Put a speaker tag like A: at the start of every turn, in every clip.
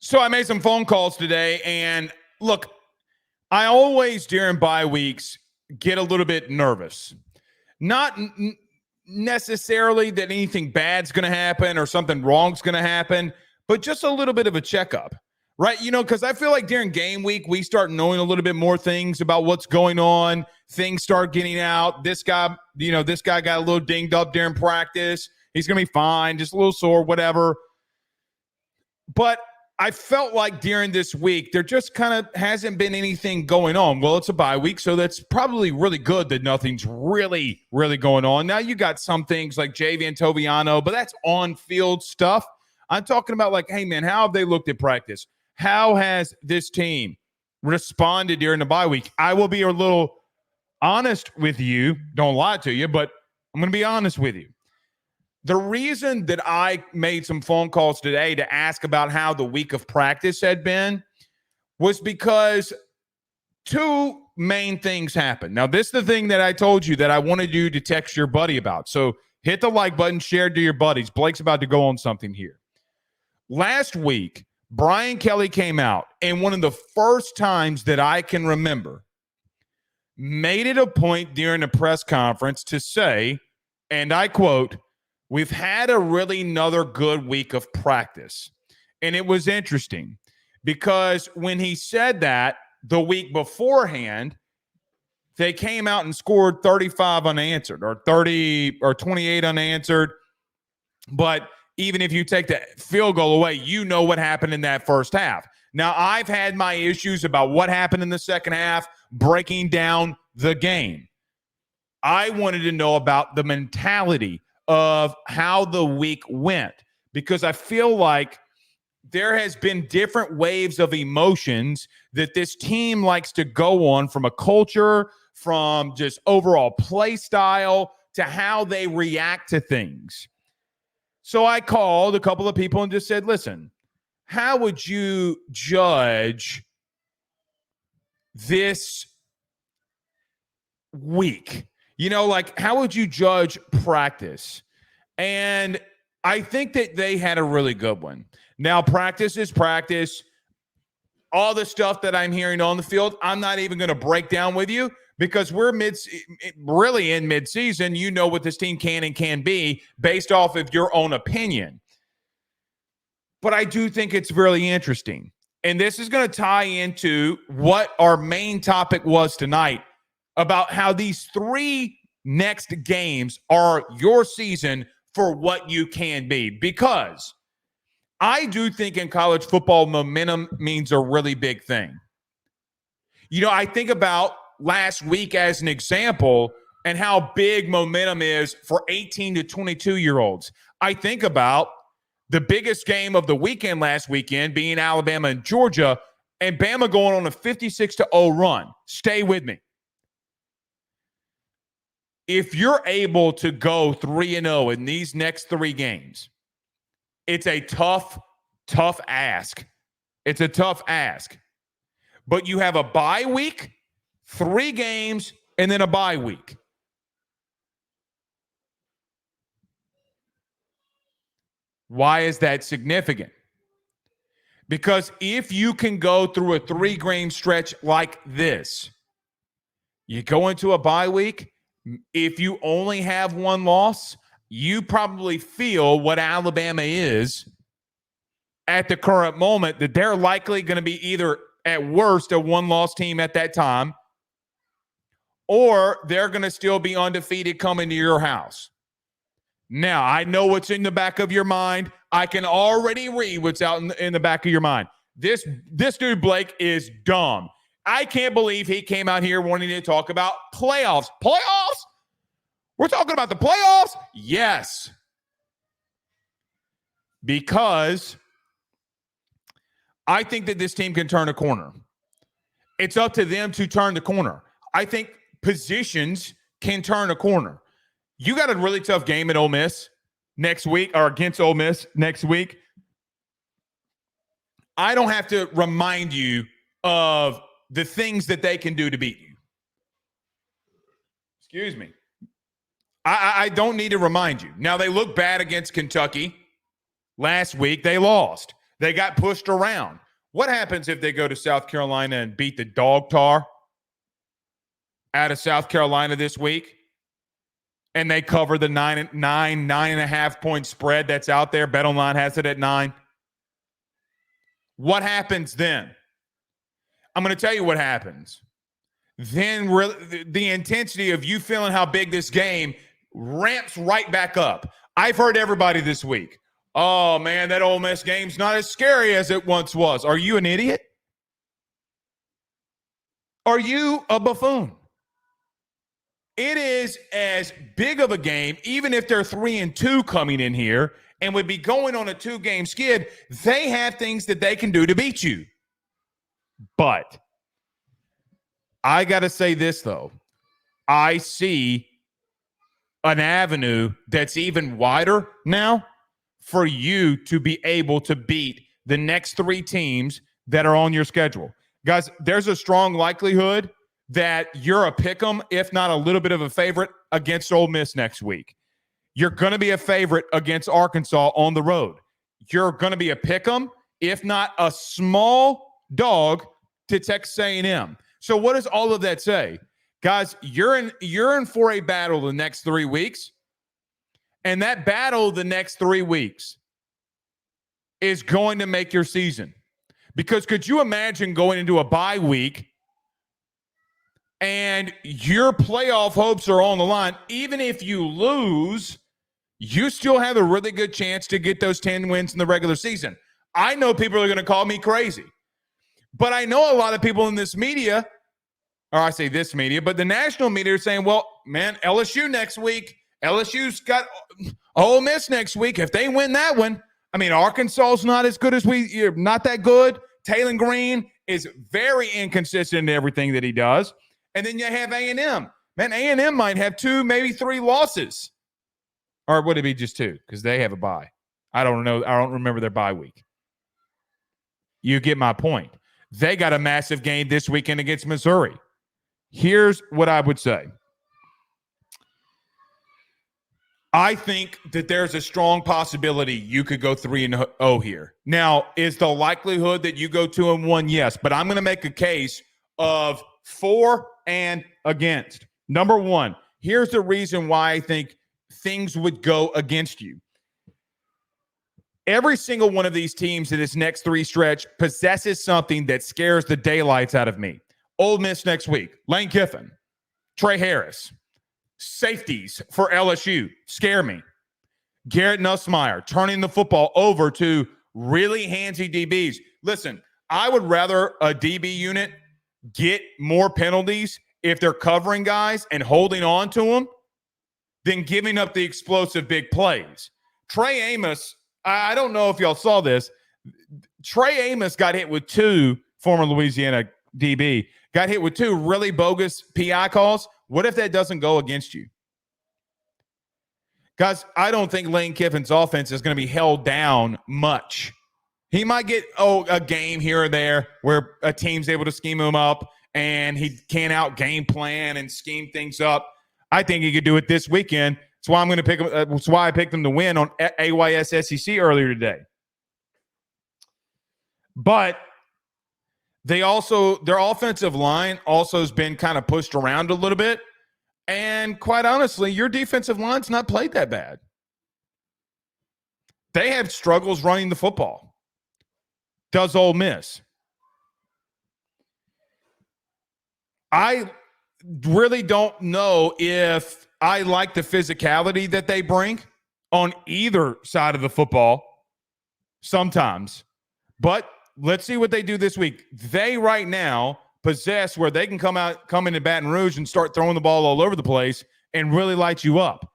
A: So I made some phone calls today, and look, I always during bye weeks get a little bit nervous. Not necessarily that anything bad's going to happen or something wrong's going to happen, but just a little bit of a checkup, right? Because I feel like during game week, we start knowing a little bit more things about what's going on. Things start getting out. This guy got a little dinged up during practice. He's going to be fine, just a little sore, whatever. But I felt like during this week, there just kind of hasn't been anything going on. Well, it's a bye week, so that's probably really good that nothing's really, really going on. Now, you got some things like Javian Toviano, but that's on-field stuff. I'm talking about like, hey, man, how have they looked at practice? How has this team responded during the bye week? I will be a little honest with you. Don't lie to you, but I'm going to be honest with you. The reason that I made some phone calls today to ask about how the week of practice had been was because two main things happened. Now, this is the thing that I told you that I wanted you to text your buddy about. So hit the like button, share it to your buddies. Blake's about to go on something here. Last week, Brian Kelly came out, and one of the first times that I can remember, made it a point during a press conference to say, and I quote, "We've had a really another good week of practice." And it was interesting because when he said that the week beforehand, they came out and scored 35 unanswered or 30 or 28 unanswered. But even if you take the field goal away, you know what happened in that first half. Now, I've had my issues about what happened in the second half, breaking down the game. I wanted to know about the mentality of how the week went, because I feel like there has been different waves of emotions that this team likes to go on, from a culture, from just overall play style to how they react to things. So I called a couple of people and just said, listen, how would you judge this week? Like, how would you judge practice? And I think that they had a really good one. Now, practice is practice. All the stuff that I'm hearing on the field, I'm not even going to break down with you because we're really in mid-season. You know what this team can and can be based off of your own opinion. But I do think it's really interesting. And this is going to tie into what our main topic was tonight, about how these three next games are your season for what you can be. Because I do think in college football, momentum means a really big thing. I think about last week as an example and how big momentum is for 18 to 22-year-olds. I think about the biggest game of the weekend last weekend being Alabama and Georgia, and Bama going on a 56-0 run. Stay with me. If you're able to go 3-0 in these next three games, it's a tough ask. It's a tough ask. But you have a bye week, 3 games, and then a bye week. Why is that significant? Because if you can go through a 3-game stretch like this, you go into a bye week, if you only have 1 loss, you probably feel what Alabama is at the current moment, that they're likely going to be either at worst a 1-loss team at that time, or they're going to still be undefeated coming to your house. Now, I know what's in the back of your mind. I can already read what's out in the back of your mind. This dude, Blake, is dumb. I can't believe he came out here wanting to talk about playoffs. Playoffs? We're talking about the playoffs? Yes. Because I think that this team can turn a corner. It's up to them to turn the corner. I think positions can turn a corner. You got a really tough game at Ole Miss next week, or against Ole Miss next week. I don't have to remind you of the things that they can do to beat you. Excuse me. I don't need to remind you. Now, they look bad against Kentucky. Last week, they lost. They got pushed around. What happens if they go to South Carolina and beat the dog tar out of South Carolina this week? And they cover the 9.5 point spread that's out there. BetOnline has it at 9. What happens then? I'm going to tell you what happens. Then the intensity of you feeling how big this game ramps right back up. I've heard everybody this week, oh, man, that Ole Miss game's not as scary as it once was. Are you an idiot? Are you a buffoon? It is as big of a game, even if they're 3-2 coming in here and would be going on a 2-game skid. They have things that they can do to beat you. But I got to say this, though. I see an avenue that's even wider now for you to be able to beat the next 3 teams that are on your schedule. Guys, there's a strong likelihood that you're a pick'em, if not a little bit of a favorite, against Ole Miss next week. You're going to be a favorite against Arkansas on the road. You're going to be a pick'em, if not a small dog, to Texas A&M. So what does all of that say? Guys, you're in for a battle the next 3 weeks, and that battle the next 3 weeks is going to make your season. Because could you imagine going into a bye week and your playoff hopes are on the line? Even if you lose, you still have a really good chance to get those 10 wins in the regular season. I know people are going to call me crazy, but I know a lot of people in this media, or I say this media, but the national media are saying, well, man, LSU next week. LSU's got Ole Miss next week. If they win that one, I mean, Arkansas's not as good as not that good. Taylor Green is very inconsistent in everything that he does. And then you have A&M. Man, A&M might have 2, maybe 3 losses. Or would it be just 2? Because they have a bye. I don't know. I don't remember their bye week. You get my point. They got a massive game this weekend against Missouri. Here's what I would say. I think that there's a strong possibility you could go 3-0 here. Now, is the likelihood that you go 2-1? Yes, but I'm going to make a case of for and against. Number one, here's the reason why I think things would go against you. Every single one of these teams in this next 3 stretch possesses something that scares the daylights out of me. Ole Miss next week, Lane Kiffin, Trey Harris. Safeties for LSU scare me. Garrett Nussmeier turning the football over to really handsy DBs. Listen, I would rather a DB unit get more penalties if they're covering guys and holding on to them than giving up the explosive big plays. Trey Amos, I don't know if y'all saw this. Trey Amos got hit with 2, former Louisiana DB, got hit with 2 really bogus PI calls. What if that doesn't go against you? Guys, I don't think Lane Kiffin's offense is going to be held down much. He might get a game here or there where a team's able to scheme him up and he can't out game plan and scheme things up. I think he could do it this weekend. That's why I'm going to pick him. That's why I picked him to win on AYS SEC earlier today. But their offensive line also has been kind of pushed around a little bit. And quite honestly, your defensive line's not played that bad. They have struggles running the football. Does Ole Miss? I really don't know if I like the physicality that they bring on either side of the football sometimes. But let's see what they do this week. They right now possess where they can come into Baton Rouge and start throwing the ball all over the place and really light you up.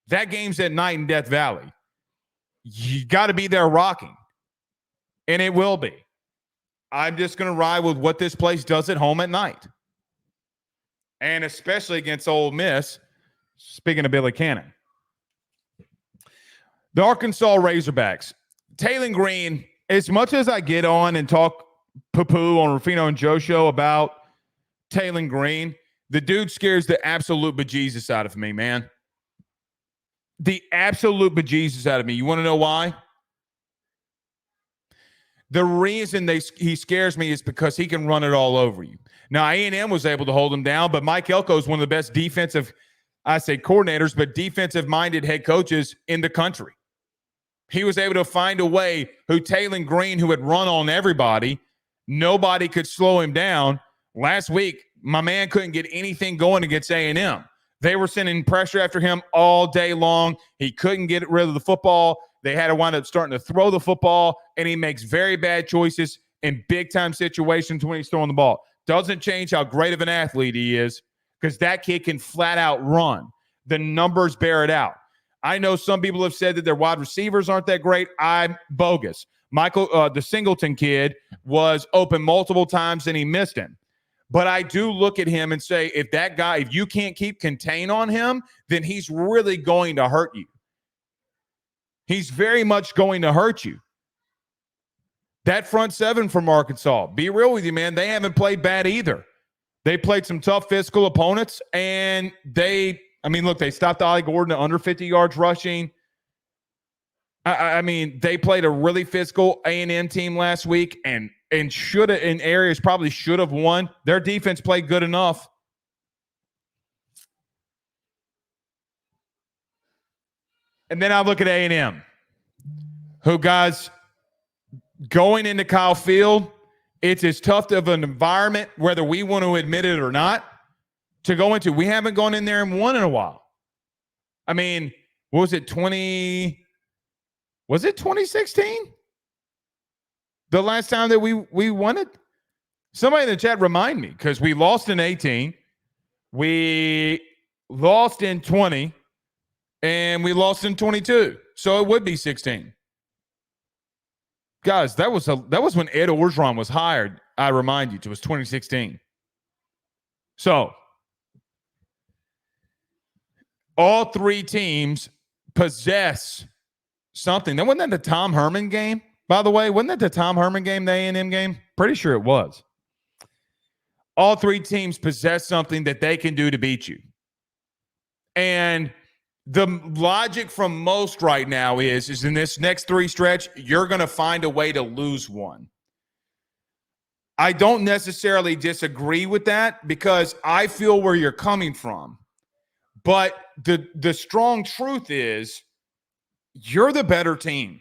A: That game's at night in Death Valley. You got to be there rocking, and it will be. I'm just going to ride with what this place does at home at night, and especially against Ole Miss. Speaking of Billy Cannon, the Arkansas Razorbacks, Taylor Green. As much as I get on and talk poo-poo on Ruffino and Joe show about Taylor Green, the dude scares the absolute bejesus out of me, man. The absolute bejesus out of me. You want to know why? The reason he scares me is because he can run it all over you. Now, A&M was able to hold him down, but Mike Elko is one of the best defensive, I say coordinators, but defensive-minded head coaches in the country. He was able to find a way who Taylon Green, who had run on everybody, nobody could slow him down. Last week, my man couldn't get anything going against A&M. They were sending pressure after him all day long. He couldn't get rid of the football. They had to wind up starting to throw the football, and he makes very bad choices in big-time situations when he's throwing the ball. Doesn't change how great of an athlete he is, because that kid can flat-out run. The numbers bear it out. I know some people have said that their wide receivers aren't that great. I'm bogus. The Singleton kid was open multiple times, and he missed him. But I do look at him and say, if you can't keep contain on him, then he's really going to hurt you. He's very much going to hurt you. That front seven from Arkansas, be real with you, man, they haven't played bad either. They played some tough physical opponents, and they stopped Ollie Gordon at under 50 yards rushing. They played a really physical A&M team last week, and should have, in areas, probably should have won. Their defense played good enough. And then I look at A&M, who, guys, going into Kyle Field, it's as tough of an environment, whether we want to admit it or not, to go into. We haven't gone in there and won in a while. What was it, 2016? The last time that we won it? Somebody in the chat remind me, because we lost in 18, we lost in 20, and we lost in 22. So it would be 16. Guys, that was when Ed Orgeron was hired. I remind you, it was 2016. So all three teams possess something. That wasn't that the Tom Herman game, by the way? Wasn't that the Tom Herman game, the A&M game? Pretty sure it was. All three teams possess something that they can do to beat you. And the logic from most right now is in this next three stretch, you're going to find a way to lose one. I don't necessarily disagree with that, because I feel where you're coming from. But the strong truth is you're the better team.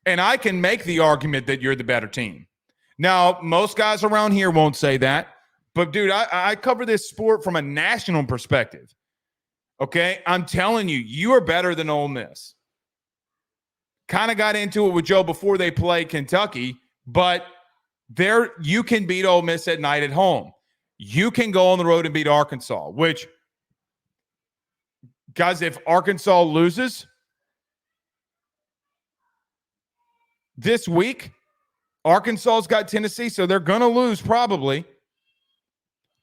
A: And I can make the argument that you're the better team. Now, most guys around here won't say that. But, dude, I cover this sport from a national perspective. Okay, I'm telling you, you are better than Ole Miss. Kind of got into it with Joe before they play Kentucky, but you can beat Ole Miss at night at home. You can go on the road and beat Arkansas, which, guys, if Arkansas loses this week, Arkansas's got Tennessee, so they're going to lose probably.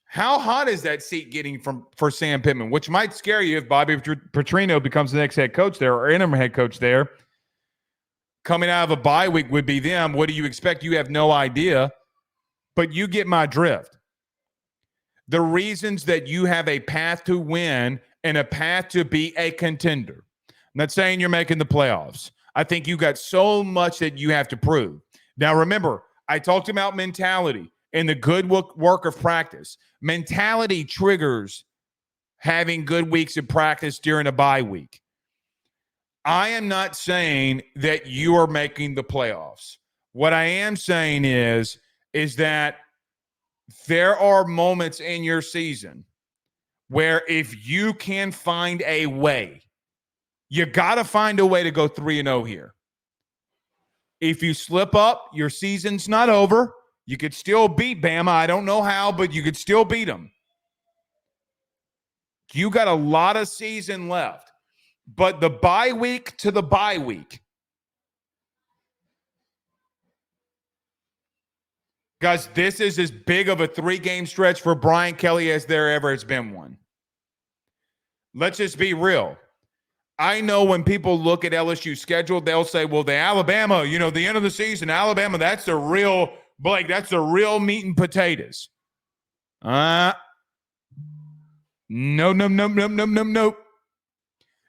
A: How hot is that seat getting for Sam Pittman, which might scare you if Bobby Petrino becomes the next head coach there, or interim head coach there? Coming out of a bye week would be them. What do you expect? You have no idea, but you get my drift. The reasons that you have a path to win and a path to be a contender. I'm not saying you're making the playoffs. I think you got so much that you have to prove. Now, remember, I talked about mentality and the good work of practice. Mentality triggers having good weeks of practice during a bye week. I am not saying that you are making the playoffs. What I am saying is that there are moments in your season where if you can find a way, you got to find a way to go 3-0 here. If you slip up, your season's not over. You could still beat Bama. I don't know how, but you could still beat them. You got a lot of season left. But the bye week to the bye week, guys, this is as big of a 3-game stretch for Brian Kelly as there ever has been one. Let's just be real. I know when people look at LSU's schedule, they'll say, well, the Alabama, the end of the season, Alabama, that's the real, Blake, that's the real meat and potatoes. No.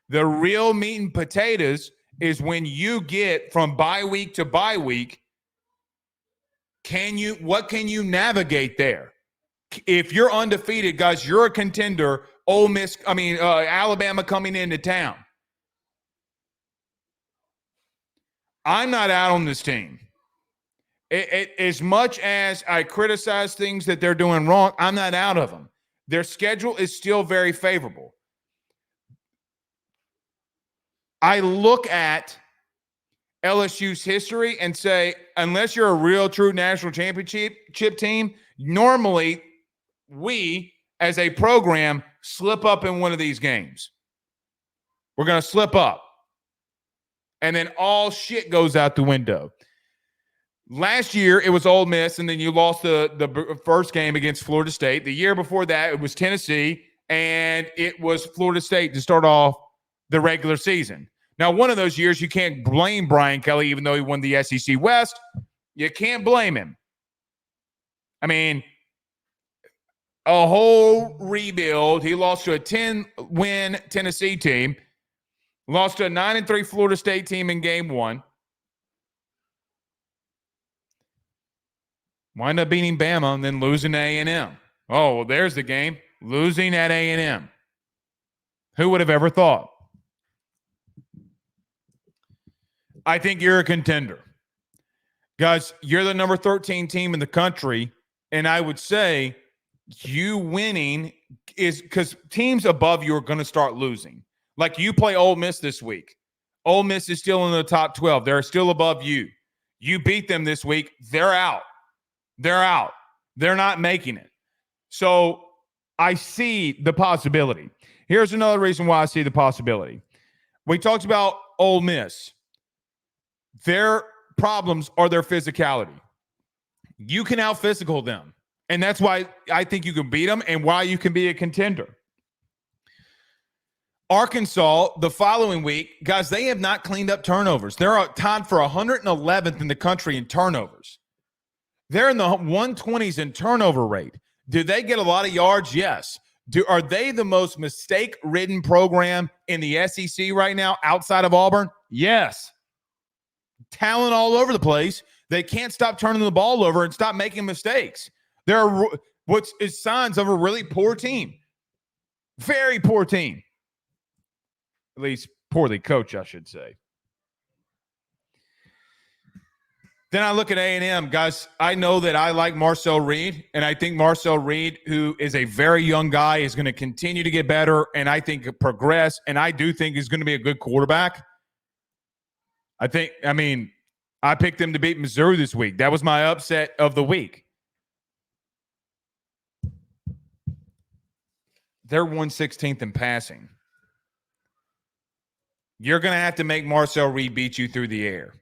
A: The real meat and potatoes is when you get from bye week to bye week what can you navigate there? If you're undefeated, guys, you're a contender. Alabama coming into town. I'm not out on this team. As much as I criticize things that they're doing wrong, I'm not out of them. Their schedule is still very favorable. I look at LSU's history and say, unless you're a real true national championship team, normally we, as a program, slip up in one of these games. We're going to slip up. And then all shit goes out the window. Last year, it was Ole Miss, and then you lost the first game against Florida State. The year before that, it was Tennessee, and it was Florida State to start off the regular season. Now, one of those years, you can't blame Brian Kelly, even though he won the SEC West. You can't blame him. I mean, a whole rebuild. He lost to a 10-win Tennessee team, lost to a 9-3 Florida State team in game one. Wind up beating Bama and then losing to A&M. Oh, well, there's the game. Losing at A&M. Who would have ever thought? I think you're a contender. Guys, you're the number 13 team in the country, and I would say you winning is because teams above you are going to start losing. Like you play Ole Miss this week. Ole Miss is still in the top 12. They're still above you. You beat them this week. They're out. They're out. They're not making it. So I see the possibility. Here's another reason why I see the possibility. We talked about Ole Miss. Their problems are their physicality. You can out-physical them. And that's why I think you can beat them and why you can be a contender. Arkansas, the following week, guys, they have not cleaned up turnovers. They're tied for 111th in the country in turnovers. They're in the 120s in turnover rate. Do they get a lot of yards? Yes. Are they the most mistake-ridden program in the SEC right now outside of Auburn? Yes. Talent all over the place. They can't stop turning the ball over and stop making mistakes. They're what is signs of a really poor team. Very poor team. At least poorly coached, I should say. Then I look at A&M, guys. I know that I like Marcel Reed, and I think Marcel Reed, who is a very young guy, is going to continue to get better, and I think progress, and I do think he's going to be a good quarterback. I picked them to beat Missouri this week. That was my upset of the week. They're 116th in passing. You're going to have to make Marcel Reed beat you through the air.